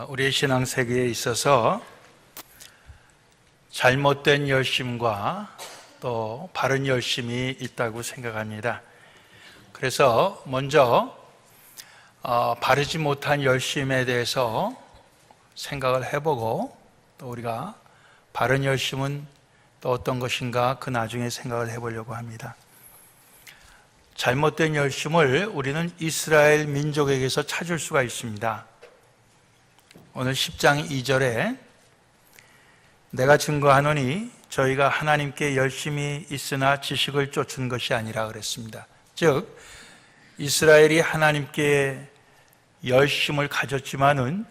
우리의 신앙 세계에 있어서 잘못된 열심과 또 바른 열심이 있다고 생각합니다. 그래서 먼저 바르지 못한 열심에 대해서 생각을 해보고, 또 우리가 바른 열심은 또 어떤 것인가 그 나중에 생각을 해보려고 합니다. 잘못된 열심을 우리는 이스라엘 민족에게서 찾을 수가 있습니다. 오늘 10장 2절에 내가 증거하노니 저희가 하나님께 열심히 있으나 지식을 쫓은 것이 아니라 그랬습니다. 즉 이스라엘이 하나님께 열심을 가졌지만은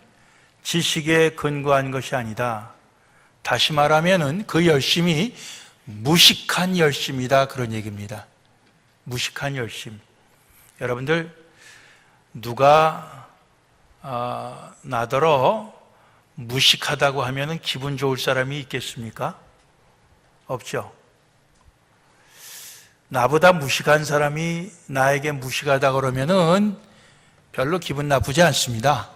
지식에 근거한 것이 아니다. 다시 말하면은 그 열심이 무식한 열심이다, 그런 얘기입니다. 무식한 열심. 여러분들 누가 나더러 무식하다고 하면은 기분 좋을 사람이 있겠습니까? 없죠. 나보다 무식한 사람이 나에게 무식하다 그러면은 별로 기분 나쁘지 않습니다.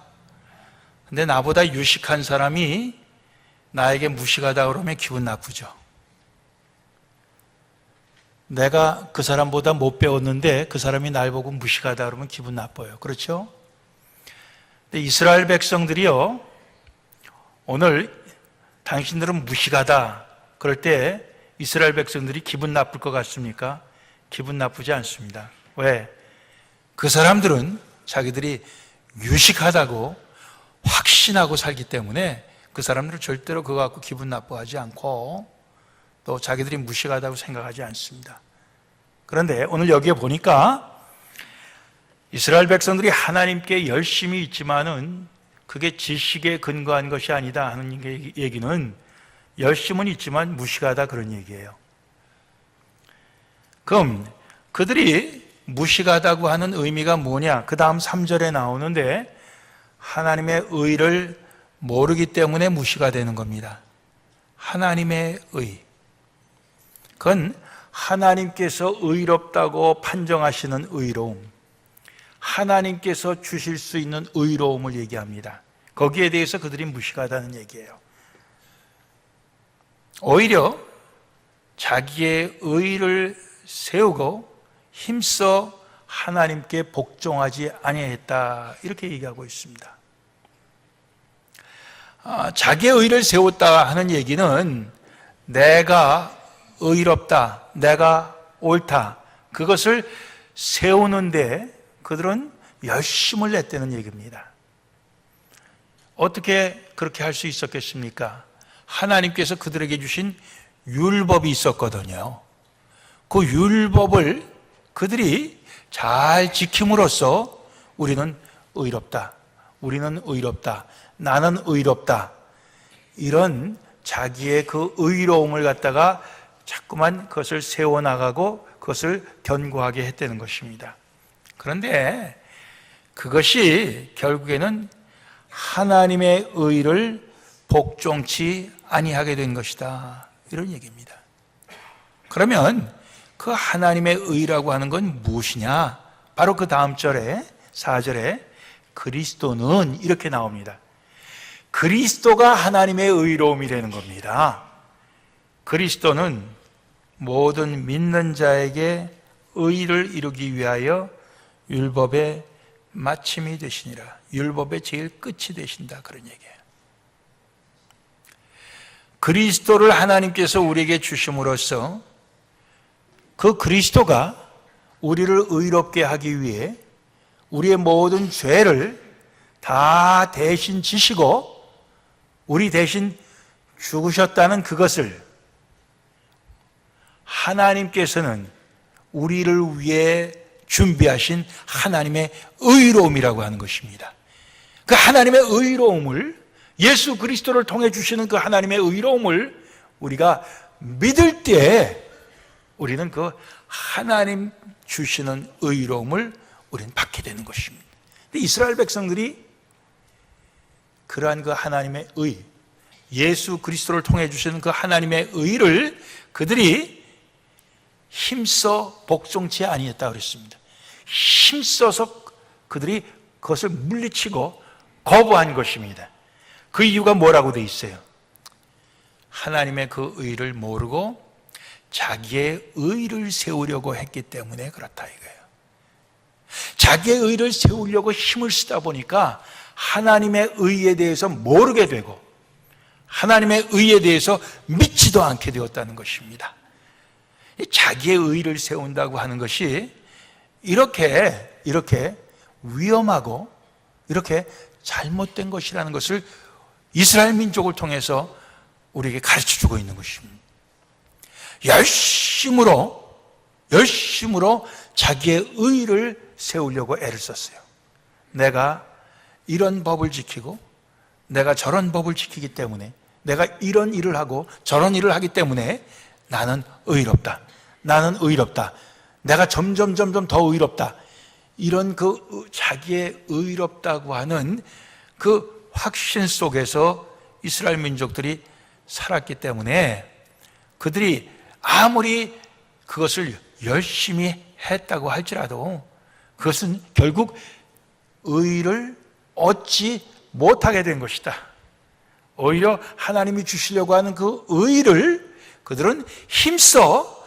근데 나보다 유식한 사람이 나에게 무식하다 그러면 기분 나쁘죠. 내가 그 사람보다 못 배웠는데 그 사람이 날 보고 무식하다 그러면 기분 나빠요. 그렇죠? 근데 이스라엘 백성들이요, 오늘 당신들은 무식하다 그럴 때 이스라엘 백성들이 기분 나쁠 것 같습니까? 기분 나쁘지 않습니다. 왜? 그 사람들은 자기들이 유식하다고 확신하고 살기 때문에 그 사람들은 절대로 그거 갖고 기분 나빠하지 않고 또 자기들이 무식하다고 생각하지 않습니다. 그런데 오늘 여기에 보니까 이스라엘 백성들이 하나님께 열심히 있지만은 그게 지식에 근거한 것이 아니다 하는 얘기는 열심은 있지만 무식하다 그런 얘기예요. 그럼 그들이 무식하다고 하는 의미가 뭐냐? 그 다음 3절에 나오는데 하나님의 의를 모르기 때문에 무시가 되는 겁니다. 하나님의 의. 그건 하나님께서 의롭다고 판정하시는 의로움, 하나님께서 주실 수 있는 의로움을 얘기합니다. 거기에 대해서 그들이 무식하다는 얘기예요. 오히려 자기의 의를 세우고 힘써 하나님께 복종하지 아니했다, 이렇게 얘기하고 있습니다. 자기의 의를 세웠다 하는 얘기는 내가 의롭다, 내가 옳다, 그것을 세우는데 그들은 열심을 냈다는 얘기입니다. 어떻게 그렇게 할 수 있었겠습니까? 하나님께서 그들에게 주신 율법이 있었거든요. 그 율법을 그들이 잘 지킴으로써 우리는 의롭다, 우리는 의롭다, 나는 의롭다, 이런 자기의 그 의로움을 갖다가 자꾸만 그것을 세워나가고 그것을 견고하게 했다는 것입니다. 그런데 그것이 결국에는 하나님의 의를 복종치 아니하게 된 것이다, 이런 얘기입니다. 그러면 그 하나님의 의라고 하는 건 무엇이냐? 바로 그 다음 절에 4절에 그리스도는 이렇게 나옵니다. 그리스도가 하나님의 의로움이라는 겁니다. 그리스도는 모든 믿는 자에게 의를 이루기 위하여 율법의 마침이 되시니라. 율법의 제일 끝이 되신다, 그런 얘기예요. 그리스도를 하나님께서 우리에게 주심으로써 그 그리스도가 우리를 의롭게 하기 위해 우리의 모든 죄를 다 대신 지시고 우리 대신 죽으셨다는 그것을 하나님께서는 우리를 위해 준비하신 하나님의 의로움이라고 하는 것입니다. 그 하나님의 의로움을, 예수 그리스도를 통해 주시는 그 하나님의 의로움을 우리가 믿을 때 우리는 그 하나님 주시는 의로움을 우리는 받게 되는 것입니다. 근데 이스라엘 백성들이 그러한 그 하나님의 의, 예수 그리스도를 통해 주시는 그 하나님의 의를 그들이 힘써 복종치 아니했다 그랬습니다. 힘써서 그들이 그것을 물리치고 거부한 것입니다. 그 이유가 뭐라고 돼 있어요? 하나님의 그 의를 모르고 자기의 의를 세우려고 했기 때문에 그렇다 이거예요. 자기의 의를 세우려고 힘을 쓰다 보니까 하나님의 의에 대해서 모르게 되고 하나님의 의에 대해서 믿지도 않게 되었다는 것입니다. 자기의 의를 세운다고 하는 것이 이렇게 위험하고 이렇게 잘못된 것이라는 것을 이스라엘 민족을 통해서 우리에게 가르쳐주고 있는 것입니다. 열심으로 자기의 의를 세우려고 애를 썼어요. 내가 이런 법을 지키고 내가 저런 법을 지키기 때문에 내가 이런 일을 하고 저런 일을 하기 때문에 나는 의롭다. 내가 점점 더 의롭다. 이런 그 자기의 의롭다고 하는 그 확신 속에서 이스라엘 민족들이 살았기 때문에 그들이 아무리 그것을 열심히 했다고 할지라도 그것은 결국 의를 얻지 못하게 된 것이다. 오히려 하나님이 주시려고 하는 그 의를 그들은 힘써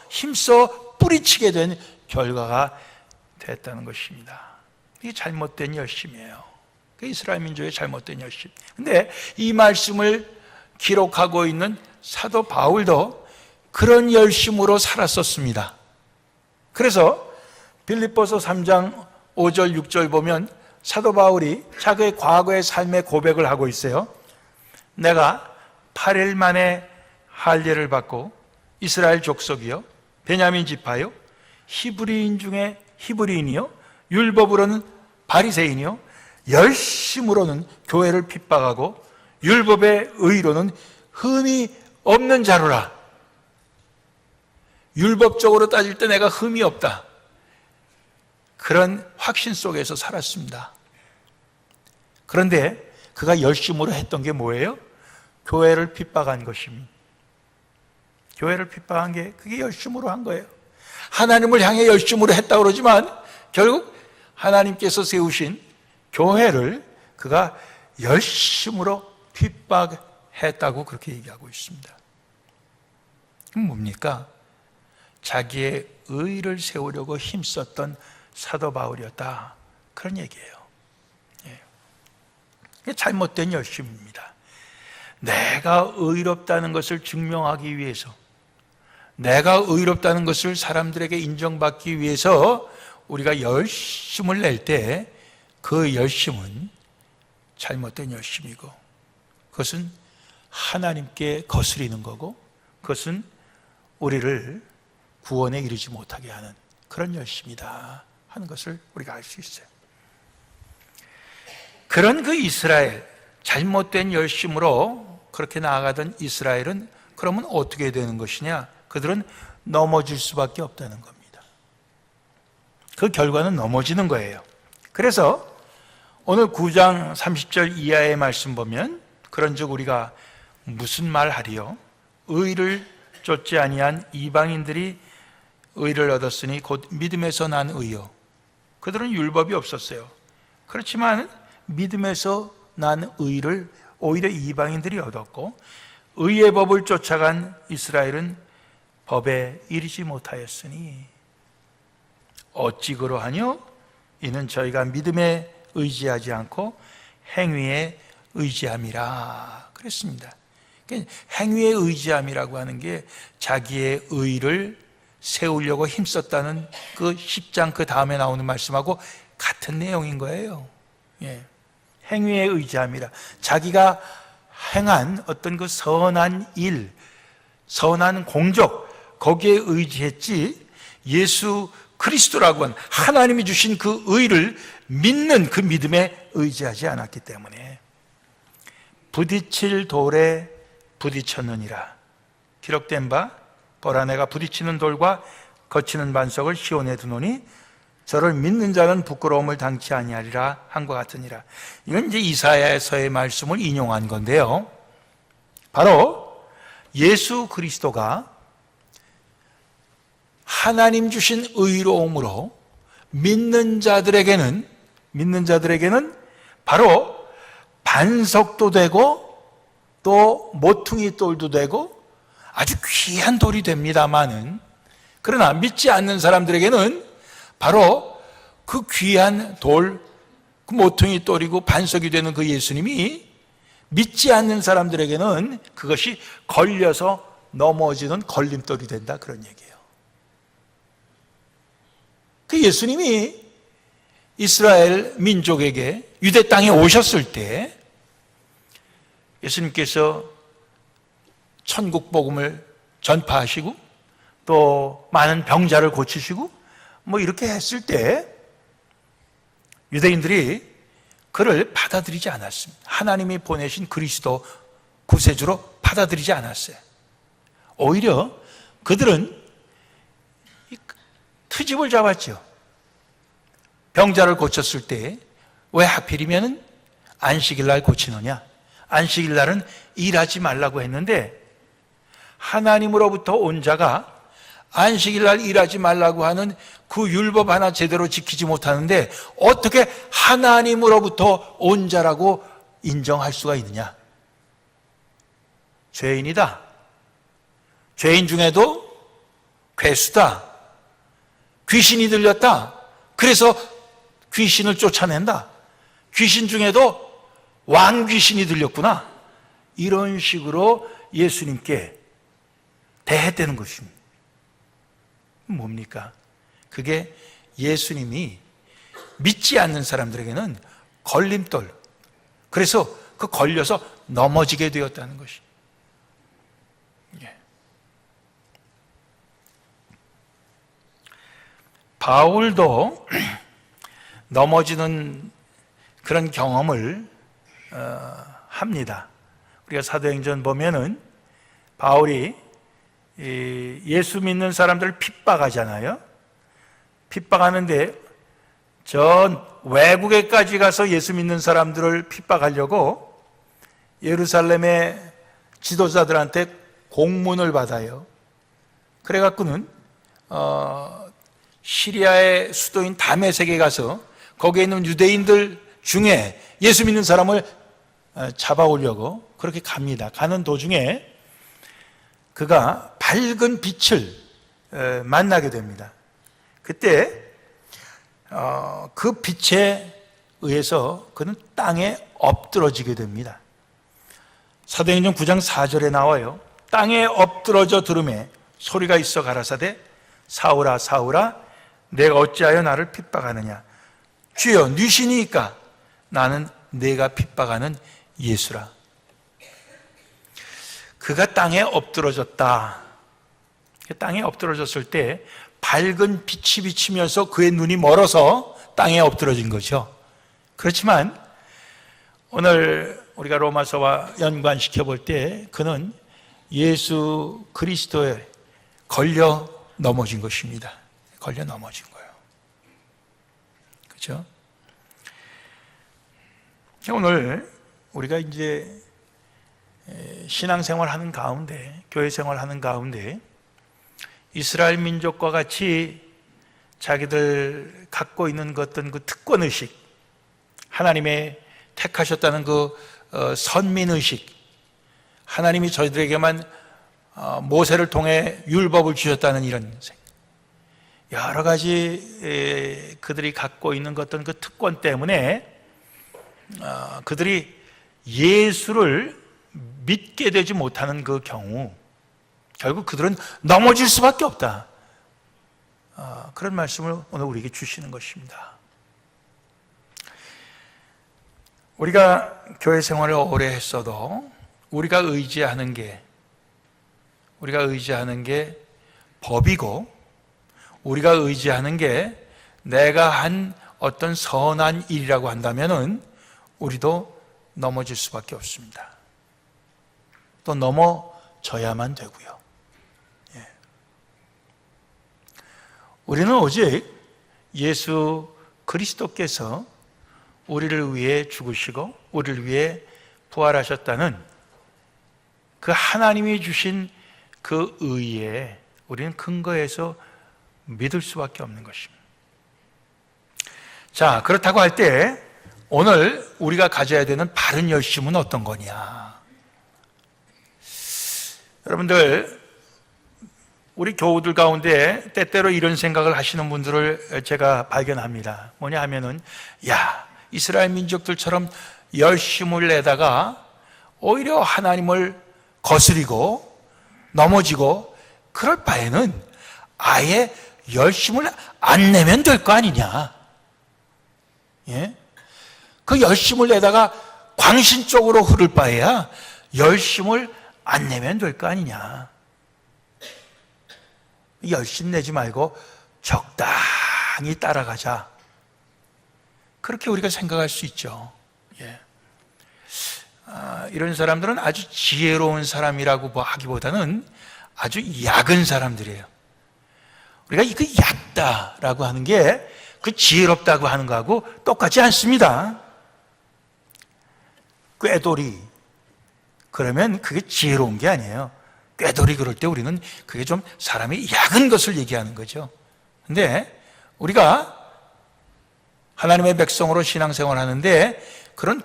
뿌리치게 된 결과가 됐다는 것입니다. 이게 잘못된 열심이에요. 이스라엘 민족의 잘못된 열심. 근데 이 말씀을 기록하고 있는 사도 바울도 그런 열심으로 살았었습니다. 그래서 빌립보서 3장 5절 6절 보면 사도 바울이 자기의 과거의 삶의 고백을 하고 있어요. 내가 8일 만에 할례를 받고 이스라엘 족속이요 베냐민 지파요 히브리인 중에 히브리인이요 율법으로는 바리새인이요 열심으로는 교회를 핍박하고 율법의 의로는 흠이 없는 자로라. 율법적으로 따질 때 내가 흠이 없다. 그런 확신 속에서 살았습니다. 그런데 그가 열심으로 했던 게 뭐예요? 교회를 핍박한 것입니다. 교회를 핍박한 게 그게 열심으로 한 거예요. 하나님을 향해 열심으로 했다고 그러지만 결국 하나님께서 세우신 교회를 그가 열심으로 핍박했다고 그렇게 얘기하고 있습니다. 그럼 뭡니까? 자기의 의를 세우려고 힘썼던 사도 바울이었다. 그런 얘기예요. 예. 잘못된 열심입니다. 내가 의롭다는 것을 증명하기 위해서, 내가 의롭다는 것을 사람들에게 인정받기 위해서 우리가 열심을 낼 때 그 열심은 잘못된 열심이고 그것은 하나님께 거스리는 거고 그것은 우리를 구원에 이르지 못하게 하는 그런 열심이다 하는 것을 우리가 알 수 있어요. 그런 그 이스라엘, 잘못된 열심으로 그렇게 나아가던 이스라엘은 그러면 어떻게 되는 것이냐? 그들은 넘어질 수밖에 없다는 겁니다. 그 결과는 넘어지는 거예요. 그래서 오늘 9장 30절 이하의 말씀 보면 그런즉 우리가 무슨 말 하리요? 의를 쫓지 아니한 이방인들이 의를 얻었으니 곧 믿음에서 난 의요. 그들은 율법이 없었어요. 그렇지만 믿음에서 난 의를 오히려 이방인들이 얻었고 의의 법을 쫓아간 이스라엘은 법에 이르지 못하였으니 어찌 그러하뇨? 이는 저희가 믿음에 의지하지 않고 행위에 의지함이라 그랬습니다. 행위에 의지함이라고 하는 게 자기의 의를 세우려고 힘썼다는 그 10장 그 다음에 나오는 말씀하고 같은 내용인 거예요. 예. 행위에 의지함이라. 자기가 행한 어떤 그 선한 일, 선한 공적, 거기에 의지했지 예수 그리스도라고 한 하나님이 주신 그 의를 믿는 그 믿음에 의지하지 않았기 때문에 부딪힐 돌에 부딪혔느니라. 기록된 바 보라 내가 부딪히는 돌과 거치는 반석을 시온에 두노니 저를 믿는 자는 부끄러움을 당치 아니하리라 한과 같으니라. 이건 이제 이사야서의 말씀을 인용한 건데요. 바로 예수 그리스도가 하나님 주신 의로움으로 믿는 자들에게는 바로 반석도 되고 또 모퉁이 돌도 되고 아주 귀한 돌이 됩니다마는, 그러나 믿지 않는 사람들에게는 바로 그 귀한 돌, 그 모퉁이 돌이고 반석이 되는 그 예수님이 믿지 않는 사람들에게는 그것이 걸려서 넘어지는 걸림돌이 된다, 그런 얘기예요. 그 예수님이 이스라엘 민족에게 유대 땅에 오셨을 때 예수님께서 천국 복음을 전파하시고 또 많은 병자를 고치시고 뭐 이렇게 했을 때 유대인들이 그를 받아들이지 않았습니다. 하나님이 보내신 그리스도 구세주로 받아들이지 않았어요. 오히려 그들은 트집을 잡았죠. 병자를 고쳤을 때 왜 하필이면 안식일 날 고치느냐? 안식일 날은 일하지 말라고 했는데 하나님으로부터 온 자가 안식일 날 일하지 말라고 하는 그 율법 하나 제대로 지키지 못하는데 어떻게 하나님으로부터 온 자라고 인정할 수가 있느냐? 죄인이다. 죄인 중에도 괴수다. 귀신이 들렸다. 그래서 귀신을 쫓아낸다. 귀신 중에도 왕귀신이 들렸구나. 이런 식으로 예수님께 대했다는 것입니다. 뭡니까? 그게 예수님이 믿지 않는 사람들에게는 걸림돌, 그래서 그 걸려서 넘어지게 되었다는 것이. 바울도 넘어지는 그런 경험을 합니다. 우리가 사도행전 보면은 바울이 예수 믿는 사람들을 핍박하잖아요. 핍박하는데 전 외국에까지 가서 예수 믿는 사람들을 핍박하려고 예루살렘의 지도자들한테 공문을 받아요. 그래갖고는 시리아의 수도인 다메섹에 가서 거기에 있는 유대인들 중에 예수 믿는 사람을 잡아오려고 그렇게 갑니다. 가는 도중에 그가 밝은 빛을 만나게 됩니다. 그때 그 빛에 의해서 그는 땅에 엎드러지게 됩니다. 사도행전 9장 4절에 나와요. 땅에 엎드러져 들음에 소리가 있어 가라사대 사울아 사울아 내가 어찌하여 나를 핍박하느냐? 주여 뉘시니까 나는 내가 핍박하는 예수라. 그가 땅에 엎드러졌다. 땅에 엎드러졌을 때 밝은 빛이 비치면서 그의 눈이 멀어서 땅에 엎드러진 거죠. 그렇지만 오늘 우리가 로마서와 연관시켜 볼 때 그는 예수 그리스도에 걸려 넘어진 것입니다. 걸려 넘어진 거예요. 그렇죠? 오늘 우리가 이제 신앙생활 하는 가운데, 교회 생활 하는 가운데 이스라엘 민족과 같이 자기들 갖고 있는 어떤 그 특권의식, 하나님의 택하셨다는 그 선민의식, 하나님이 저희들에게만 모세를 통해 율법을 주셨다는 이런 여러 가지 그들이 갖고 있는 어떤 그 특권 때문에 그들이 예수를 믿게 되지 못하는 그 경우 결국 그들은 넘어질 수밖에 없다. 그런 말씀을 오늘 우리에게 주시는 것입니다. 우리가 교회 생활을 오래 했어도 우리가 의지하는 게 법이고 우리가 의지하는 게 내가 한 어떤 선한 일이라고 한다면은 우리도 넘어질 수밖에 없습니다. 또 넘어져야만 되고요. 예. 우리는 오직 예수 그리스도께서 우리를 위해 죽으시고 우리를 위해 부활하셨다는 그 하나님이 주신 그 의에 우리는 근거해서 믿을 수밖에 없는 것입니다. 자, 그렇다고 할 때 오늘 우리가 가져야 되는 바른 열심은 어떤 거냐? 여러분들, 우리 교우들 가운데 때때로 이런 생각을 하시는 분들을 제가 발견합니다. 뭐냐 하면은, 야, 이스라엘 민족들처럼 열심을 내다가 오히려 하나님을 거스리고 넘어지고 그럴 바에는 아예 열심을 안 내면 될 거 아니냐. 예? 그 열심을 내다가 광신 쪽으로 흐를 바에야 열심을 안 내면 될 거 아니냐. 열심 내지 말고 적당히 따라가자. 그렇게 우리가 생각할 수 있죠. 예. 이런 사람들은 아주 지혜로운 사람이라고 하기보다는 아주 약은 사람들이에요. 우리가 이거 얕다라고 하는 게 그 지혜롭다고 하는 거하고 똑같지 않습니다. 꾀돌이 그러면 그게 지혜로운 게 아니에요. 꾀돌이 그럴 때 우리는 그게 좀 사람이 약은 것을 얘기하는 거죠. 근데 우리가 하나님의 백성으로 신앙생활 하는데 그런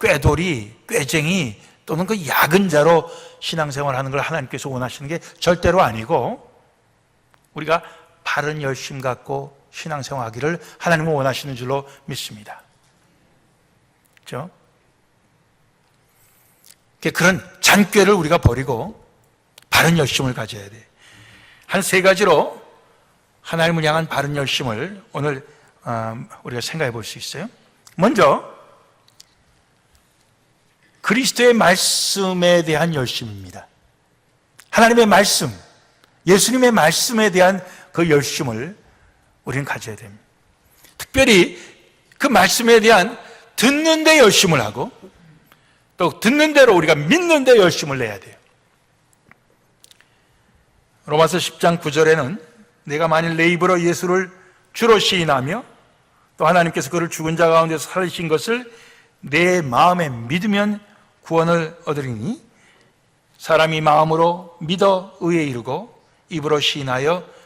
꾀돌이, 꾀쟁이 또는 그 약은 자로 신앙생활 하는 걸 하나님께서 원하시는 게 절대로 아니고 우리가 바른 열심 갖고 신앙생활하기를 하나님은 원하시는 줄로 믿습니다. 그렇죠? 그런 잔꾀를 우리가 버리고 바른 열심을 가져야 돼. 한 세 가지로 하나님을 향한 바른 열심을 오늘 우리가 생각해 볼 수 있어요. 먼저 그리스도의 말씀에 대한 열심입니다. 하나님의 말씀, 예수님의 말씀에 대한 그 열심을 우리는 가져야 됩니다. 특별히 그 말씀에 대한 듣는 데 열심을 하고 또 듣는 대로 우리가 믿는 데 열심을 내야 돼요. 로마서 10장 9절에는 내가 만일 내 입으로 예수를 주로 시인하며 또 하나님께서 그를 죽은 자 가운데서 살리신 것을 내 마음에 믿으면 구원을 얻으리니 사람이 마음으로 믿어 의에 이르고 입으로 시인하여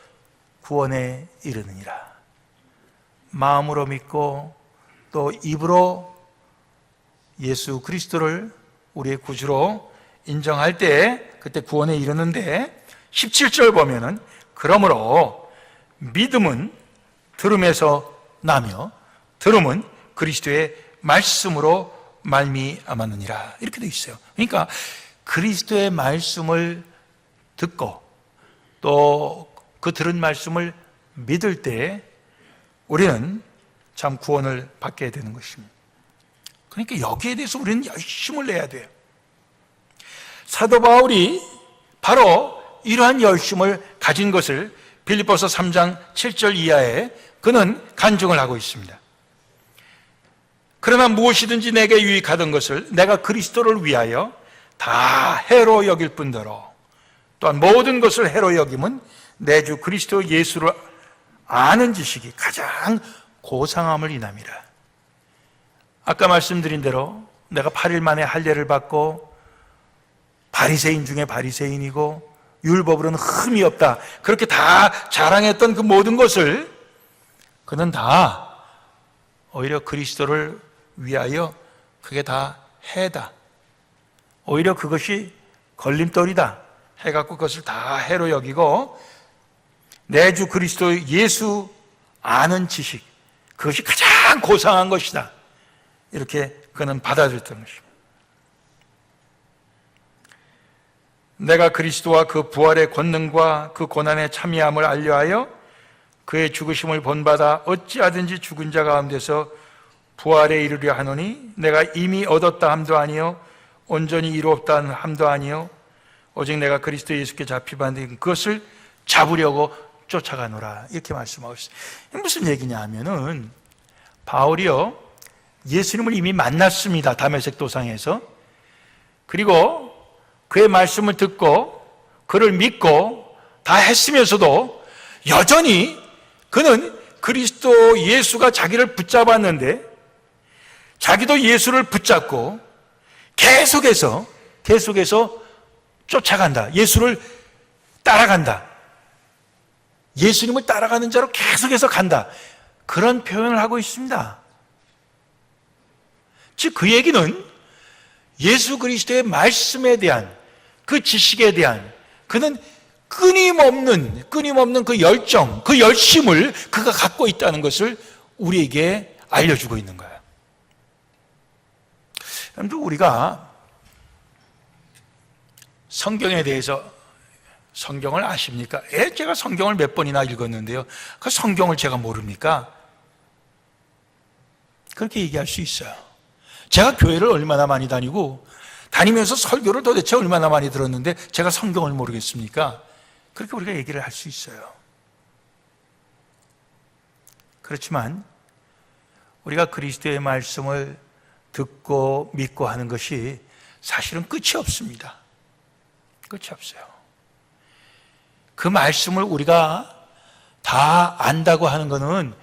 구원에 이르느니라. 마음으로 믿고 또 입으로 예수 그리스도를 우리의 구주로 인정할 때 그때 구원에 이르는데 17절 보면은 그러므로 믿음은 들음에서 나며 들음은 그리스도의 말씀으로 말미암았느니라 이렇게 되어 있어요. 그러니까 그리스도의 말씀을 듣고 또 그 들은 말씀을 믿을 때 우리는 참 구원을 받게 되는 것입니다. 그러니까 여기에 대해서 우리는 열심을 내야 돼요. 사도 바울이 바로 이러한 열심을 가진 것을 빌립보서 3장 7절 이하에 그는 간증을 하고 있습니다. 그러나 무엇이든지 내게 유익하던 것을 내가 그리스도를 위하여 다 해로 여길 뿐더러 또한 모든 것을 해로 여김은 내 주 그리스도 예수를 아는 지식이 가장 고상함을 인함이라. 아까 말씀드린 대로 내가 8일 만에 할례를 받고 바리새인 중에 바리새인이고 율법으로는 흠이 없다 그렇게 다 자랑했던 그 모든 것을 그는 다 오히려 그리스도를 위하여 그게 다 해다. 오히려 그것이 걸림돌이다 해갖고 그것을 다 해로 여기고 내 주 그리스도 예수 아는 지식 그것이 가장 고상한 것이다 이렇게 그는 받아들였던 것입니다. 내가 그리스도와 그 부활의 권능과 그 고난의 참여함을 알려하여 그의 죽으심을 본받아 어찌하든지 죽은 자 가운데서 부활에 이르려 하노니 내가 이미 얻었다 함도 아니요 온전히 이루었다 함도 아니요 오직 내가 그리스도 예수께 잡히받은 그것을 잡으려고 쫓아가노라 이렇게 말씀하고 있어요. 무슨 얘기냐 하면은 바울이요 예수님을 이미 만났습니다. 다메섹 도상에서. 그리고 그의 말씀을 듣고 그를 믿고 다 했으면서도 여전히 그는 그리스도 예수가 자기를 붙잡았는데 자기도 예수를 붙잡고 계속해서 쫓아간다. 예수를 따라간다. 예수님을 따라가는 자로 계속해서 간다. 그런 표현을 하고 있습니다. 즉 그 얘기는 예수 그리스도의 말씀에 대한 그 지식에 대한 그는 끊임없는 그 열정, 그 열심을 그가 갖고 있다는 것을 우리에게 알려주고 있는 거예요. 여러분들, 우리가 성경에 대해서 성경을 아십니까? 제가 성경을 몇 번이나 읽었는데요. 그 성경을 제가 모릅니까? 그렇게 얘기할 수 있어요. 제가 교회를 얼마나 많이 다니면서 설교를 도대체 얼마나 많이 들었는데 제가 성경을 모르겠습니까? 그렇게 우리가 얘기를 할 수 있어요. 그렇지만 우리가 그리스도의 말씀을 듣고 믿고 하는 것이 사실은 끝이 없습니다. 끝이 없어요. 그 말씀을 우리가 다 안다고 하는 것은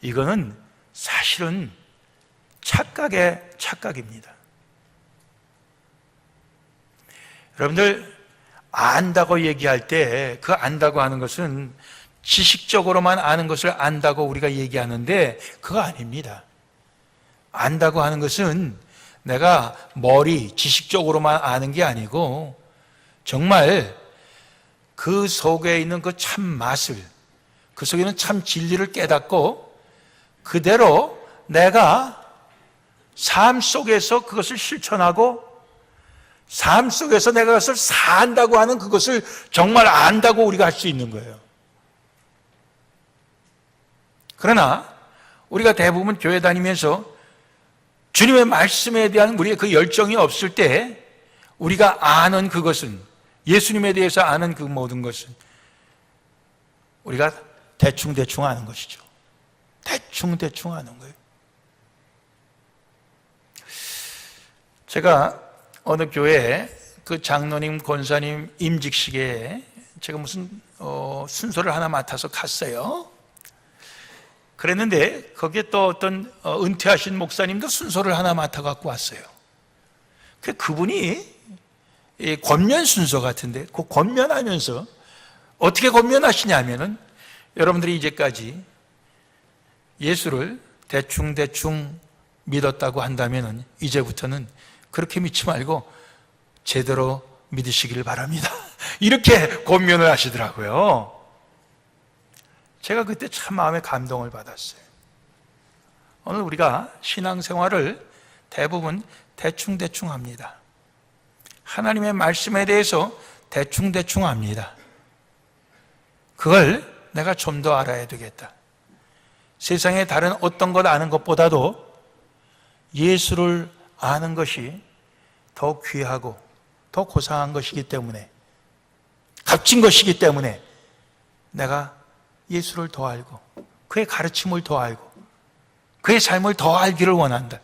이거는 사실은 착각의 착각입니다. 여러분들, 안다고 얘기할 때 그 안다고 하는 것은 지식적으로만 아는 것을 안다고 우리가 얘기하는데 그거 아닙니다. 안다고 하는 것은 내가 지식적으로만 아는 게 아니고 정말 그 속에 있는 그 참 맛을, 그 속에 있는 참 진리를 깨닫고 그대로 내가 삶 속에서 그것을 실천하고 삶 속에서 내가 그것을 산다고 하는 그것을 정말 안다고 우리가 할 수 있는 거예요. 그러나 우리가 대부분 교회 다니면서 주님의 말씀에 대한 우리의 그 열정이 없을 때 우리가 아는 그것은, 예수님에 대해서 아는 그 모든 것은 우리가 대충 아는 것이죠. 대충 아는 거예요. 제가 어느 교회에 그 장로님, 권사님 임직식에 제가 무슨 순서를 하나 맡아서 갔어요. 그랬는데 거기에 또 어떤 은퇴하신 목사님도 순서를 하나 맡아 갖고 왔어요. 그분이 권면 순서 같은데 그 권면하면서 어떻게 권면하시냐면은 여러분들이 이제까지 예수를 대충 믿었다고 한다면은 이제부터는 그렇게 믿지 말고 제대로 믿으시길 바랍니다. 이렇게 권면을 하시더라고요. 제가 그때 참 마음에 감동을 받았어요. 오늘 우리가 신앙생활을 대부분 대충 합니다. 하나님의 말씀에 대해서 대충 합니다. 그걸 내가 좀 더 알아야 되겠다. 세상의 다른 어떤 것 아는 것보다도 예수를 아는 것이 더 귀하고 더 고상한 것이기 때문에, 값진 것이기 때문에 내가 예수를 더 알고 그의 가르침을 더 알고 그의 삶을 더 알기를 원한다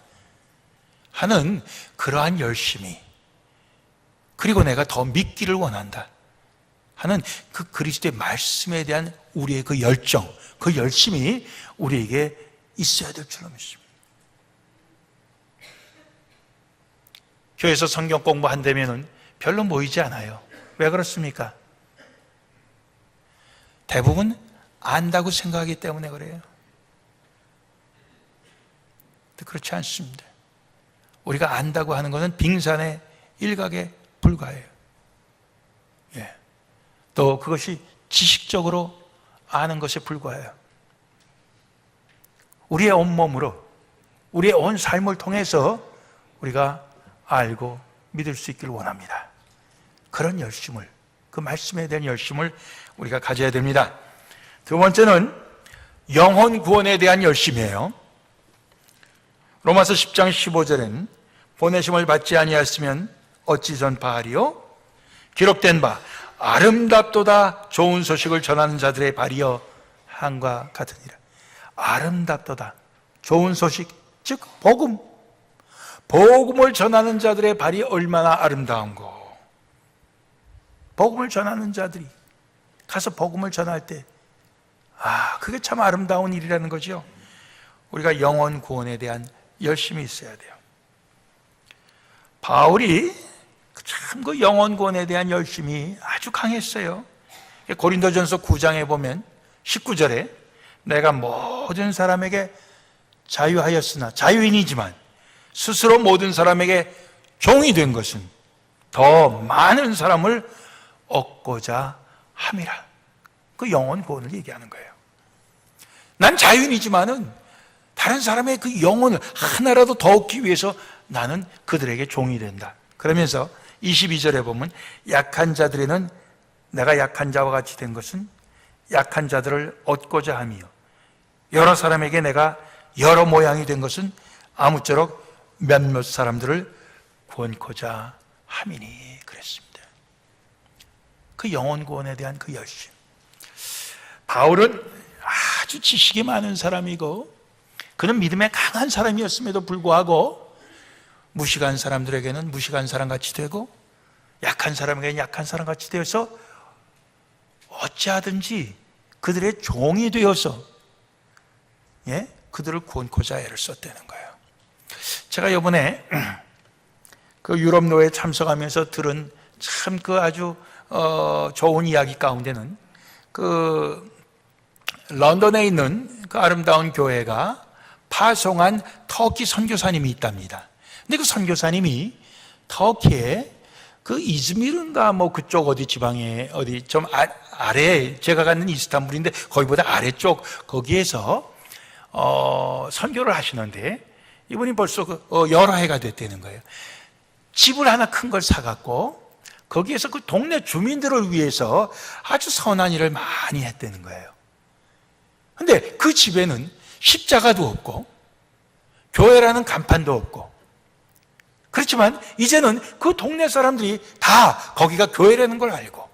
하는 그러한 열심이, 그리고 내가 더 믿기를 원한다 하는 그 그리스도의 말씀에 대한 우리의 그 열정, 그 열심이 우리에게 있어야 될 줄로 믿습니다. 교회에서 성경 공부한다면 별로 모이지 않아요. 왜 그렇습니까? 대부분 안다고 생각하기 때문에 그래요. 그렇지 않습니다. 우리가 안다고 하는 것은 빙산의 일각에 불과해요. 또 그것이 지식적으로 아는 것에 불과해요. 우리의 온몸으로, 우리의 온 삶을 통해서 우리가 알고 믿을 수 있기를 원합니다. 그런 열심을, 그 말씀에 대한 열심을 우리가 가져야 됩니다. 두 번째는 영혼 구원에 대한 열심이에요. 로마서 10장 15절엔 보내심을 받지 아니하였으면 어찌 전파하리요? 기록된 바 아름답도다 좋은 소식을 전하는 자들의 발이여 함과 같으니라. 아름답도다 좋은 소식, 즉 복음을 전하는 자들의 발이 얼마나 아름다운고. 복음을 전하는 자들이 가서 복음을 전할 때 그게 참 아름다운 일이라는 거죠. 우리가 영혼 구원에 대한 열심이 있어야 돼요. 바울이 참 그 영혼 구원에 대한 열심이 아주 강했어요. 고린도전서 9장에 보면 19절에 내가 모든 사람에게 자유하였으나, 자유인이지만 스스로 모든 사람에게 종이 된 것은 더 많은 사람을 얻고자 함이라. 그 영혼 구원을 얘기하는 거예요. 난 자유인이지만은 다른 사람의 그 영혼을 하나라도 더 얻기 위해서 나는 그들에게 종이 된다. 그러면서 22절에 보면 약한 자들에는 내가 약한 자와 같이 된 것은 약한 자들을 얻고자 하며 여러 사람에게 내가 여러 모양이 된 것은 아무쪼록 몇몇 사람들을 구원코자 함이니 그랬습니다. 그 영혼 구원에 대한 그 열심. 바울은 아주 지식이 많은 사람이고 그는 믿음에 강한 사람이었음에도 불구하고 무식한 사람들에게는 무식한 사람같이 되고 약한 사람에게는 약한 사람같이 되어서 어찌하든지 그들의 종이 되어서 그들을 구원코자 애를 썼다는 거예요. 제가 이번에 그 유럽 노회에 참석하면서 들은 참 그 아주 좋은 이야기 가운데는 그 런던에 있는 그 아름다운 교회가 파송한 터키 선교사님이 있답니다. 근데 그 선교사님이 터키에 그 이즈미르인가 뭐 그쪽 어디 지방에 어디 좀 아래, 제가 가는 이스탄불인데 거기보다 아래쪽 거기에서 선교를 하시는데 이분이 벌써 여러 해가 됐다는 거예요. 집을 하나 큰 걸 사갖고 거기에서 그 동네 주민들을 위해서 아주 선한 일을 많이 했다는 거예요. 근데 그 집에는 십자가도 없고 교회라는 간판도 없고, 그렇지만 이제는 그 동네 사람들이 다 거기가 교회라는 걸 알고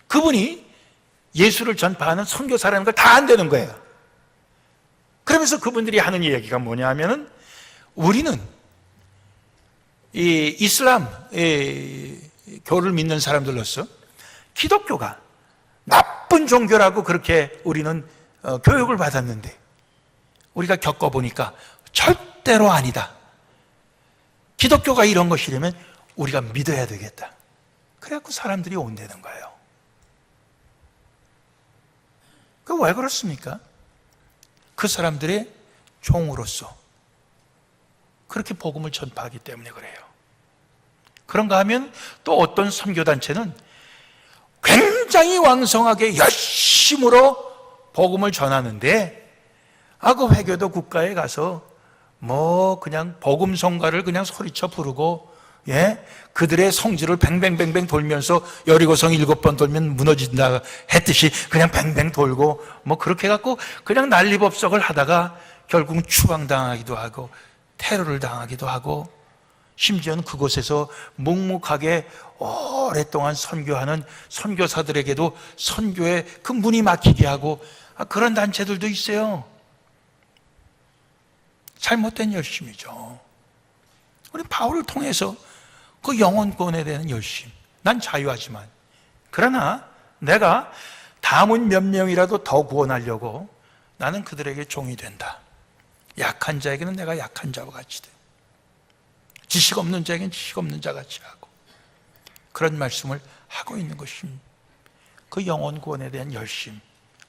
그분이 예수를 전파하는 선교사라는 걸 다 안다는 거예요. 그러면서 그분들이 하는 이야기가 뭐냐 하면은 우리는 이 이슬람 교를 믿는 사람들로서 기독교가 나쁜 종교라고 그렇게 우리는 교육을 받았는데 우리가 겪어보니까 절대로 아니다. 기독교가 이런 것이라면 우리가 믿어야 되겠다. 그래갖고 사람들이 온다는 거예요. 그 왜 그렇습니까? 그 사람들의 종으로서 그렇게 복음을 전파하기 때문에 그래요. 그런가 하면 또 어떤 선교단체는 굉장히 왕성하게 열심으로 복음을 전하는데 그 회교도 국가에 가서 뭐 그냥 복음성가를 그냥 소리쳐 부르고 그들의 성지를 뱅뱅뱅뱅 돌면서 여리고성 7번 돌면 무너진다 했듯이 그냥 뱅뱅 돌고 뭐 그렇게 해갖고 그냥 난리법석을 하다가 결국은 추방당하기도 하고 테러를 당하기도 하고 심지어는 그곳에서 묵묵하게 오랫동안 선교하는 선교사들에게도 선교의 그 문이 막히게 하고 그런 단체들도 있어요. 잘못된 열심이죠. 우리 바울을 통해서 그 영혼권에 대한 열심, 난 자유하지만 그러나 내가 남은 몇 명이라도 더 구원하려고 나는 그들에게 종이 된다. 약한 자에게는 내가 약한 자와 같이 돼. 지식 없는 자에게는 지식 없는 자 같이 하고 그런 말씀을 하고 있는 것입니다. 그 영혼 구원에 대한 열심,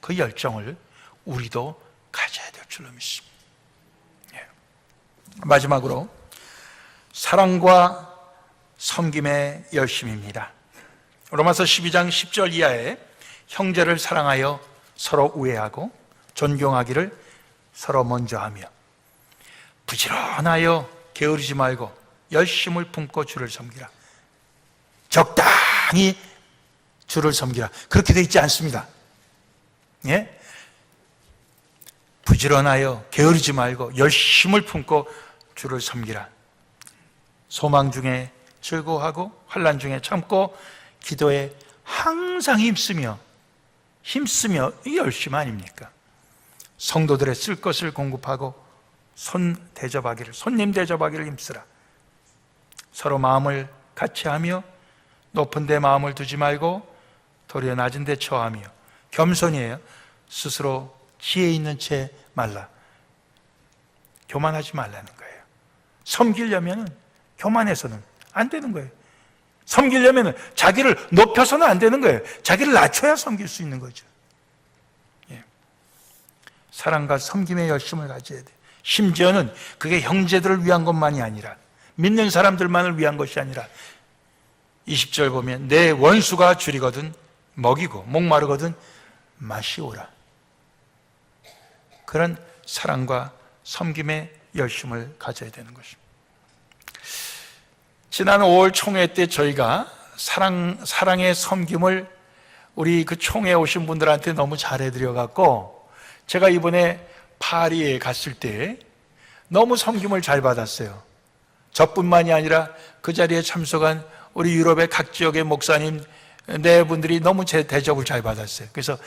그 열정을 우리도 가져야 될 줄로 믿습니다. 마지막으로 사랑과 섬김의 열심입니다. 로마서 12장 10절 이하에 형제를 사랑하여 서로 우애하고 존경하기를 서로 먼저 하며 부지런하여 게으르지 말고 열심을 품고 주를 섬기라. 적당히 주를 섬기라. 그렇게 되어 있지 않습니다. 부지런하여 게으르지 말고 열심을 품고 주를 섬기라. 소망 중에 즐거워하고 환난 중에 참고 기도에 항상 힘쓰며 이 열심 아닙니까? 성도들의 쓸 것을 공급하고 손님 대접하기를 힘쓰라. 서로 마음을 같이 하며 높은 데 마음을 두지 말고 도리어 낮은 데 처하며 겸손이에요. 스스로 지혜 있는 채 말라. 교만하지 말라는 거예요. 섬기려면 교만해서는 안 되는 거예요. 섬기려면 자기를 높여서는 안 되는 거예요. 자기를 낮춰야 섬길 수 있는 거죠. 사랑과 섬김의 열심을 가져야 돼요. 심지어는 그게 형제들을 위한 것만이 아니라 믿는 사람들만을 위한 것이 아니라 20절 보면 내 원수가 줄이거든 먹이고 목마르거든 마시오라. 그런 사랑과 섬김의 열심을 가져야 되는 것입니다. 지난 5월 총회 때 저희가 사랑의 섬김을 우리 그 총회에 오신 분들한테 너무 잘해드려 갖고 제가 이번에 파리에 갔을 때 너무 섬김을 잘 받았어요. 저뿐만이 아니라 그 자리에 참석한 우리 유럽의 각 지역의 목사님 네 분들이 너무 제 대접을 잘 받았어요. 그래서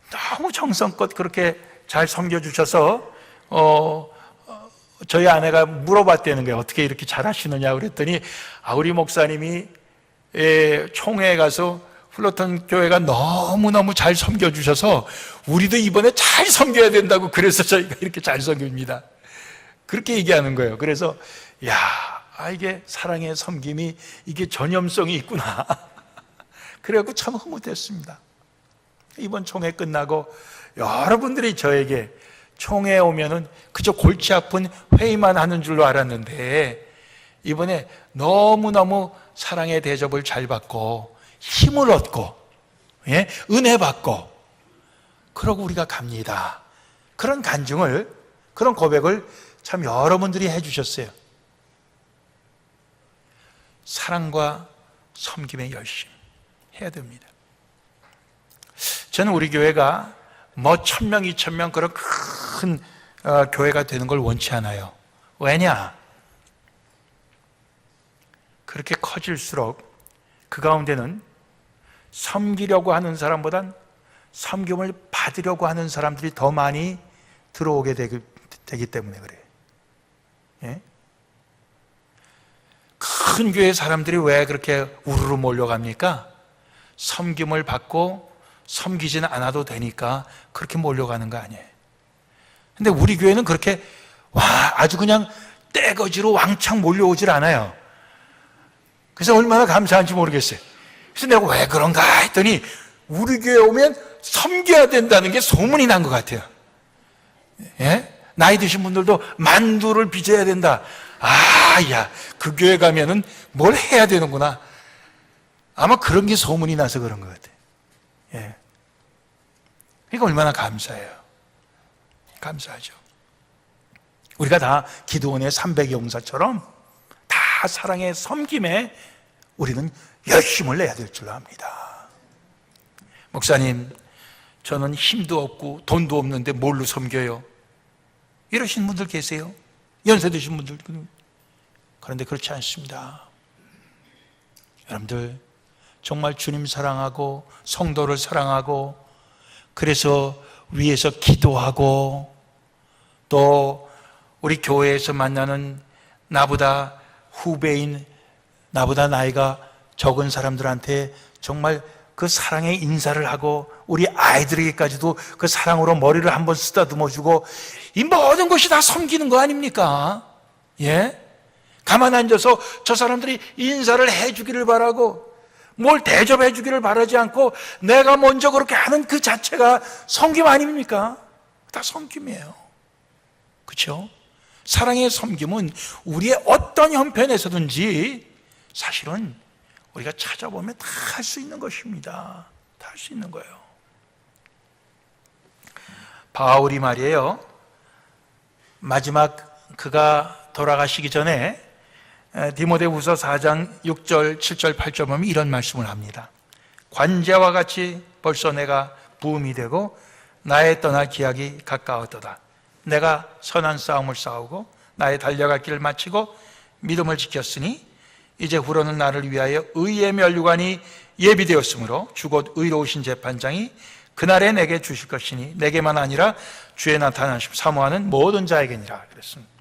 너무 정성껏 그렇게 잘 섬겨주셔서 저희 아내가 물어봤다는 거예요. 어떻게 이렇게 잘하시느냐 그랬더니 우리 목사님이 총회에 가서 플러턴 교회가 너무너무 잘 섬겨주셔서 우리도 이번에 잘 섬겨야 된다고 그래서 저희가 이렇게 잘 섬깁니다. 그렇게 얘기하는 거예요. 그래서 이게 사랑의 섬김이 이게 전염성이 있구나. 그래갖고 참 흐뭇했습니다. 이번 총회 끝나고 여러분들이 저에게 총회에 오면은 그저 골치 아픈 회의만 하는 줄로 알았는데 이번에 너무너무 사랑의 대접을 잘 받고 힘을 얻고 은혜 받고 그러고 우리가 갑니다. 그런 간증을, 그런 고백을 참 여러분들이 해주셨어요. 사랑과 섬김의 열심 해야 됩니다. 저는 우리 교회가 1000명, 2000명 그런 큰 교회가 되는 걸 원치 않아요. 왜냐? 그렇게 커질수록 그 가운데는 섬기려고 하는 사람보단 섬김을 받으려고 하는 사람들이 더 많이 들어오게 되기 때문에 그래요. 예? 큰 교회 사람들이 왜 그렇게 우르르 몰려갑니까? 섬김을 받고 섬기지는 않아도 되니까 그렇게 몰려가는 거 아니에요. 근데 우리 교회는 그렇게 아주 그냥 떼거지로 왕창 몰려오질 않아요. 그래서 얼마나 감사한지 모르겠어요. 그래서 내가 왜 그런가 했더니 우리 교회 오면 섬겨야 된다는 게 소문이 난 것 같아요. 예? 나이 드신 분들도 만두를 빚어야 된다. 그 교회 가면은 뭘 해야 되는구나. 아마 그런 게 소문이 나서 그런 것 같아요. 예. 그러니까 얼마나 감사해요. 감사하죠. 우리가 다 기도원의 300용사처럼 다 사랑의 섬김에 우리는 열심을 내야 될 줄 압니다. 목사님, 저는 힘도 없고 돈도 없는데 뭘로 섬겨요? 이러신 분들 계세요. 연세 드신 분들. 그런데 그렇지 않습니다. 여러분들 정말 주님 사랑하고 성도를 사랑하고 그래서 위에서 기도하고 또 우리 교회에서 만나는 나보다 후배인, 나보다 나이가 적은 사람들한테 정말 그 사랑의 인사를 하고 우리 아이들에게까지도 그 사랑으로 머리를 한번 쓰다듬어주고 이 모든 것이 다 섬기는 거 아닙니까? 예? 가만 앉아서 저 사람들이 인사를 해주기를 바라고 뭘 대접해 주기를 바라지 않고 내가 먼저 그렇게 하는 그 자체가 섬김 아닙니까? 다 섬김이에요. 그렇죠? 사랑의 섬김은 우리의 어떤 형편에서든지 사실은 우리가 찾아보면 다 할 수 있는 것입니다. 다 할 수 있는 거예요. 바울이 말이에요. 마지막 그가 돌아가시기 전에 디모데후서 4장 6절, 7절, 8절 보면 이런 말씀을 합니다. 관제와 같이 벌써 내가 부음이 되고 나의 떠날 기약이 가까웠도다. 내가 선한 싸움을 싸우고 나의 달려갈 길을 마치고 믿음을 지켰으니 이제 후로는 나를 위하여 의의 면류관이 예비되었으므로 주곧 의로우신 재판장이 그날에 내게 주실 것이니 내게만 아니라 주의 나타나심 사모하는 모든 자에게니라 그랬습니다.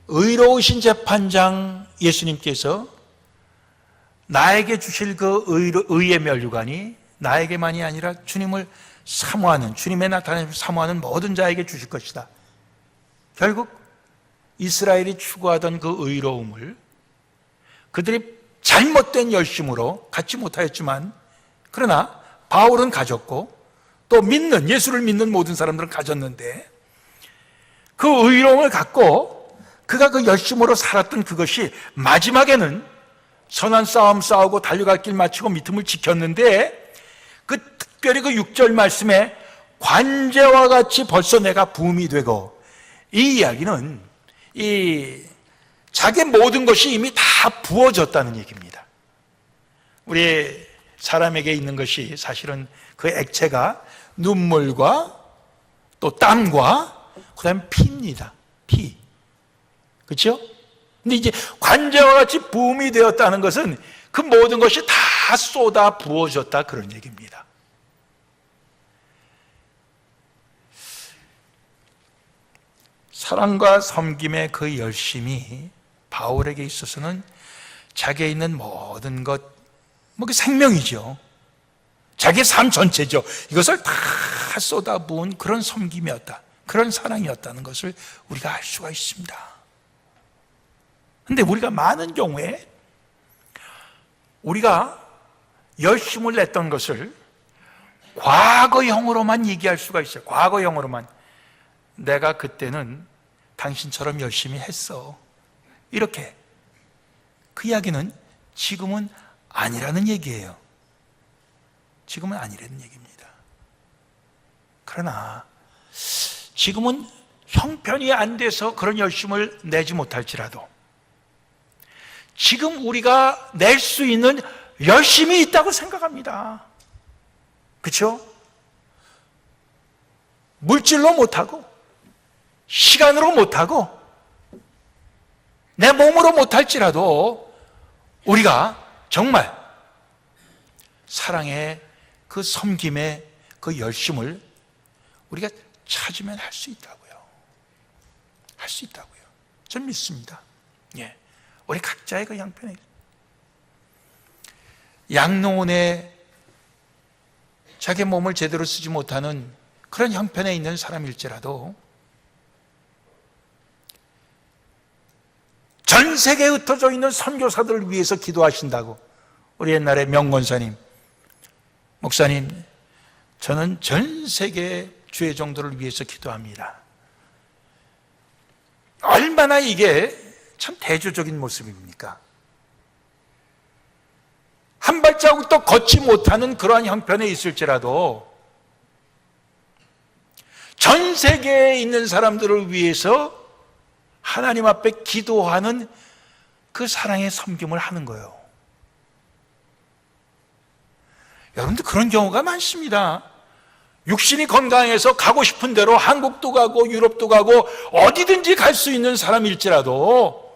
의로우신 재판장 예수님께서 나에게 주실 그 의의 면류관이 나에게만이 아니라 주님을 사모하는, 주님의 나타나심을 사모하는 모든 자에게 주실 것이다. 결국 이스라엘이 추구하던 그 의로움을 그들이 잘못된 열심으로 갖지 못하였지만 그러나 바울은 가졌고 또 믿는, 예수를 믿는 모든 사람들은 가졌는데 그 의로움을 갖고 그가 그 열심으로 살았던 그것이 마지막에는 선한 싸움 싸우고 달려갈 길 마치고 믿음을 지켰는데 특별히 그 6절 말씀에 관제와 같이 벌써 내가 부음이 되고, 이 이야기는 자기 모든 것이 이미 다 부어졌다는 얘기입니다. 우리 사람에게 있는 것이 사실은 그 액체가 눈물과 또 땀과 그 다음에 피입니다. 피. 그렇죠? 근데 이제 관제와 같이 부음이 되었다는 것은 그 모든 것이 다 쏟아 부어졌다, 그런 얘기입니다. 사랑과 섬김의 그 열심이 바울에게 있어서는 자기에 있는 모든 것, 그 생명이죠. 자기의 삶 전체죠. 이것을 다 쏟아부은 그런 섬김이었다, 그런 사랑이었다는 것을 우리가 알 수가 있습니다. 그런데 우리가 많은 경우에 우리가 열심을 냈던 것을 과거형으로만 얘기할 수가 있어요. 과거형으로만. 내가 그때는 당신처럼 열심히 했어, 이렇게. 그 이야기는 지금은 아니라는 얘기예요. 지금은 아니라는 얘기입니다. 그러나 지금은 형편이 안 돼서 그런 열심을 내지 못할지라도 지금 우리가 낼 수 있는 열심이 있다고 생각합니다. 그렇죠? 물질로 못하고 시간으로 못하고 내 몸으로 못할지라도 우리가 정말 사랑의 그 섬김의 그 열심을 우리가 찾으면 할 수 있다고요. 할 수 있다고요. 전 믿습니다. 예. 우리 각자의 그 형편에, 양로원에 자기 몸을 제대로 쓰지 못하는 그런 형편에 있는 사람일지라도 전 세계에 흩어져 있는 선교사들을 위해서 기도하신다고. 우리 옛날에 명권사님, 목사님, 저는 전 세계 주의 종들을 위해서 기도합니다. 얼마나 이게 참 대조적인 모습입니까? 한 발자국도 걷지 못하는 그러한 형편에 있을지라도 전 세계에 있는 사람들을 위해서 하나님 앞에 기도하는 그 사랑의 섬김을 하는 거예요. 여러분들 그런 경우가 많습니다. 육신이 건강해서 가고 싶은 대로 한국도 가고 유럽도 가고 어디든지 갈 수 있는 사람일지라도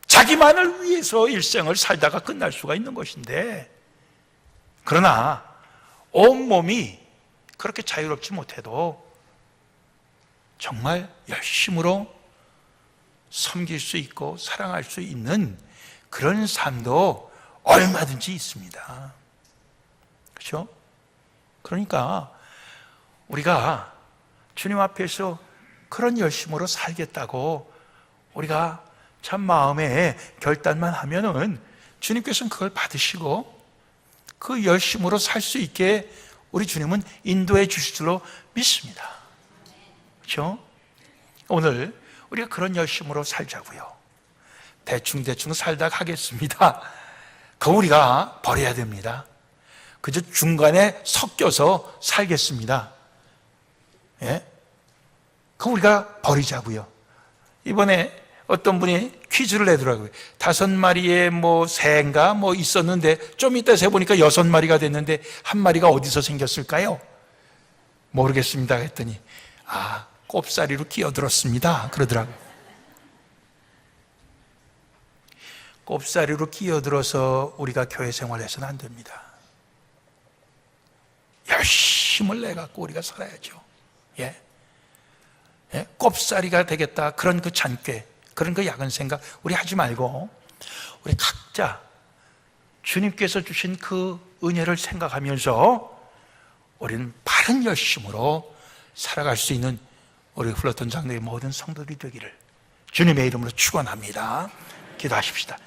자기만을 위해서 일생을 살다가 끝날 수가 있는 것인데, 그러나 온몸이 그렇게 자유롭지 못해도 정말 열심으로 섬길 수 있고 사랑할 수 있는 그런 삶도 얼마든지 있습니다. 그렇죠? 그러니까 우리가 주님 앞에서 그런 열심으로 살겠다고 우리가 참 마음에 결단만 하면은 주님께서는 그걸 받으시고 그 열심으로 살 수 있게 우리 주님은 인도해 주실 줄로 믿습니다. 그렇죠? 오늘 우리가 그런 열심으로 살자고요. 대충 살다 가겠습니다. 그거 우리가 버려야 됩니다. 그저 중간에 섞여서 살겠습니다. 예? 그거 우리가 버리자고요. 이번에 어떤 분이 퀴즈를 내더라고요. 5마리의 새인가 있었는데 좀 이따 세보니까 6마리가 됐는데 한 마리가 어디서 생겼을까요? 모르겠습니다 했더니 꼽사리로 끼어들었습니다 그러더라고요. 꼽사리로 끼어들어서 우리가 교회 생활해서는 안 됩니다. 열심을 내갖고 우리가 살아야죠. 예? 꼽사리가 되겠다 그런 그 잔꾀, 그런 그 야근 생각 우리 하지 말고 우리 각자 주님께서 주신 그 은혜를 생각하면서 우리는 바른 열심으로 살아갈 수 있는 우리 플러턴 장로의 모든 성도들이 되기를 주님의 이름으로 축원합니다. 기도하십시다.